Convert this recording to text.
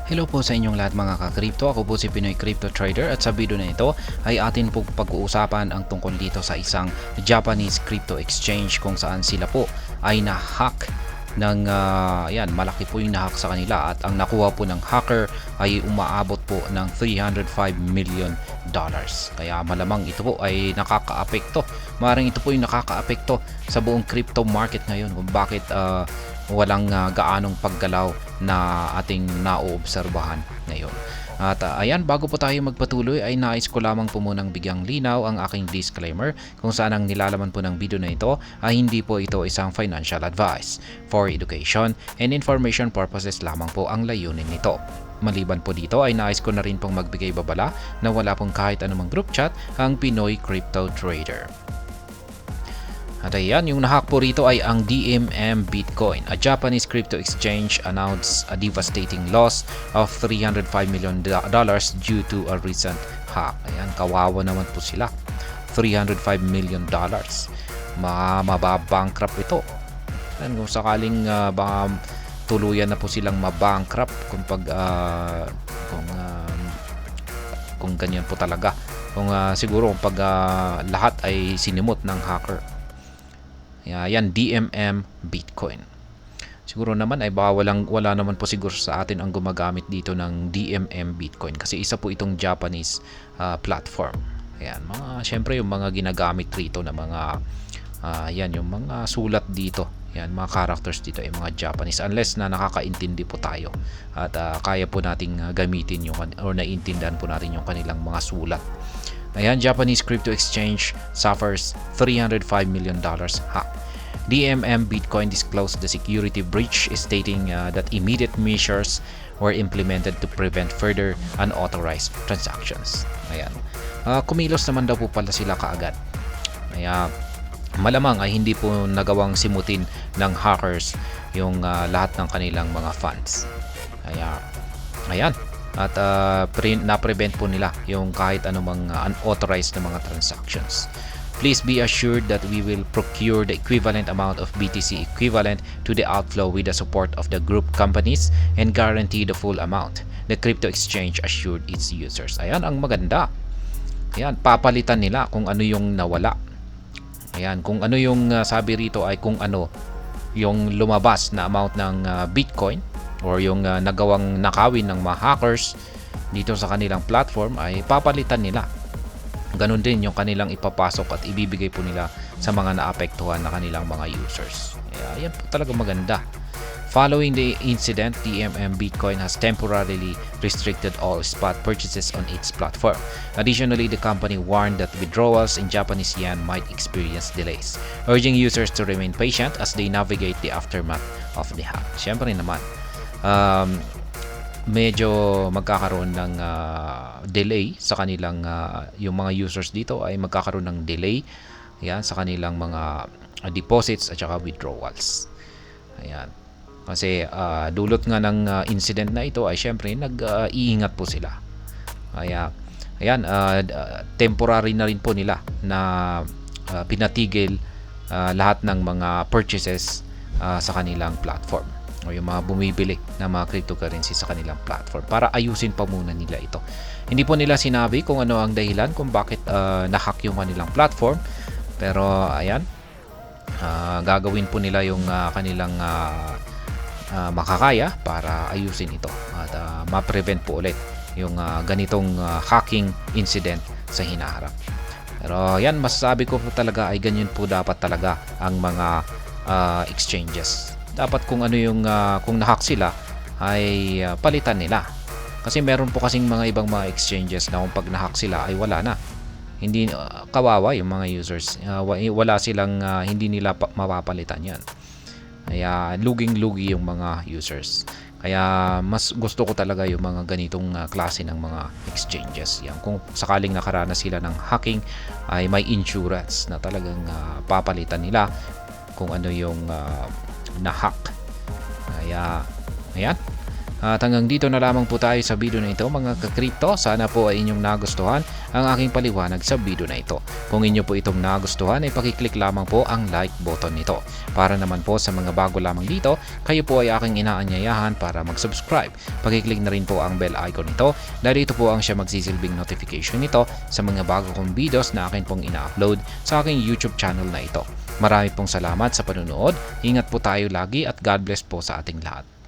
Hello po sa inyong lahat mga ka-crypto. Ako po si Pinoy Crypto Trader at sa video na ito ay atin po pag-uusapan ang tungkol dito sa isang Japanese crypto exchange kung saan sila po ay na-hack ng malaki po yung na-hack sa kanila at ang nakuha po ng hacker ay umaabot po ng $305 million. Kaya malamang ito po ay nakakaapekto. Maaaring ito po yung nakakaapekto sa buong crypto market ngayon kung bakit walang gaanong paggalaw na ating naoobserbahan ngayon. At ayan, bago po tayo magpatuloy ay nais ko lamang po munang bigyang linaw ang aking disclaimer kung saan ang nilalaman po ng video na ito ay hindi po ito isang financial advice. For education and information purposes lamang po ang layunin nito. Maliban po dito ay nais ko na rin pong magbigay babala na wala pong kahit anumang group chat ang Pinoy Crypto Trader. At ayan, yung nahack po rito ay ang DMM Bitcoin. A Japanese crypto exchange announced a devastating loss of $305 million due to a recent hack. Ayan, kawawa naman po sila. $305 million. Mababankrupt ito. Ayan, kung sakaling baka tuluyan na po silang mabankrupt kung ganyan po talaga. Kung siguro pag lahat ay sinimot ng hacker. Yan, DMM Bitcoin. Siguro naman ay baka wala naman po siguro sa atin ang gumagamit dito ng DMM Bitcoin kasi isa po itong Japanese platform. Ayan, syempre yung mga ginagamit rito na mga yung mga sulat dito. Yan, mga characters dito ay mga Japanese unless na nakakaintindi po tayo at kaya po nating gamitin yung or naiintindihan po natin yung kanilang mga sulat. Ayan, Japanese crypto exchange suffers $305 million hack. DMM Bitcoin disclosed the security breach, stating that immediate measures were implemented to prevent further unauthorized transactions. Ayan. Kumilos naman daw po pala sila kaagad. Kaya malamang ay hindi po nagawang simutin ng hackers yung lahat ng kanilang mga funds. Kaya, ayan. At na-prevent po nila yung kahit anumang unauthorized na mga transactions. Please be assured that we will procure the equivalent amount of BTC equivalent to the outflow with the support of the group companies and guarantee the full amount. The crypto exchange assured its users. Ayan, ang maganda. Ayan, papalitan nila kung ano yung nawala. Ayan, kung ano yung sabi rito ay kung ano yung lumabas na amount ng Bitcoin or yung nagawang nakawin ng mga hackers dito sa kanilang platform ay papalitan nila. Ganon din yung kanilang ipapasok at ibibigay po nila sa mga naapektuhan na kanilang mga users. Kaya yan po talaga maganda. Following the incident, DMM Bitcoin has temporarily restricted all spot purchases on its platform. Additionally, the company warned that withdrawals in Japanese yen might experience delays, urging users to remain patient as they navigate the aftermath of the hack. Siyempre naman, medyo magkakaroon ng delay sa kanilang yung mga users dito ay magkakaroon ng delay yan sa kanilang mga deposits at saka withdrawals. Ayan. Kasi dulot nga ng incident na ito ay syempre nag-iingat po sila. Kaya ayan, temporary na rin po nila na pinatigil lahat ng mga purchases sa kanilang platform o yung mga bumibili ng mga cryptocurrency sa kanilang platform para ayusin pa muna nila ito. Hindi po nila sinabi kung ano ang dahilan kung bakit na-hack yung kanilang platform, pero ayan, gagawin po nila yung kanilang makakaya para ayusin ito at ma-prevent po ulit yung ganitong hacking incident sa hinaharap. Pero yan, masasabi ko po talaga ay ganyan po dapat talaga ang mga exchanges. Dapat kung ano yung kung na-hack sila ay palitan nila. Kasi meron po kasing mga ibang mga exchanges na kung pag na-hack sila ay wala na. Hindi kawawa yung mga users. Wala silang hindi nila mapapalitan 'yan. Kaya luging-lugi yung mga users. Kaya mas gusto ko talaga yung mga ganitong klase ng mga exchanges. Yan, kung sakaling nakaranas sila ng hacking ay may insurance na talagang papalitan nila kung ano yung na-hack. Kaya ayan, At hanggang dito na lamang po tayo sa video na ito mga ka-crypto. Sana po ay inyong nagustuhan ang aking paliwanag sa video na ito. Kung inyo po itong nagustuhan ay pakiclick lamang po ang like button nito. Para naman po sa mga bago lamang dito, kayo po ay aking inaanyayahan para mag-subscribe. Pakiclick na rin po ang bell icon nito dahil ito po ang siya magsisilbing notification nito sa mga bago kong videos na akin pong ina-upload sa aking YouTube channel na ito. Marami pong salamat sa panunood. Ingat po tayo lagi at God bless po sa ating lahat.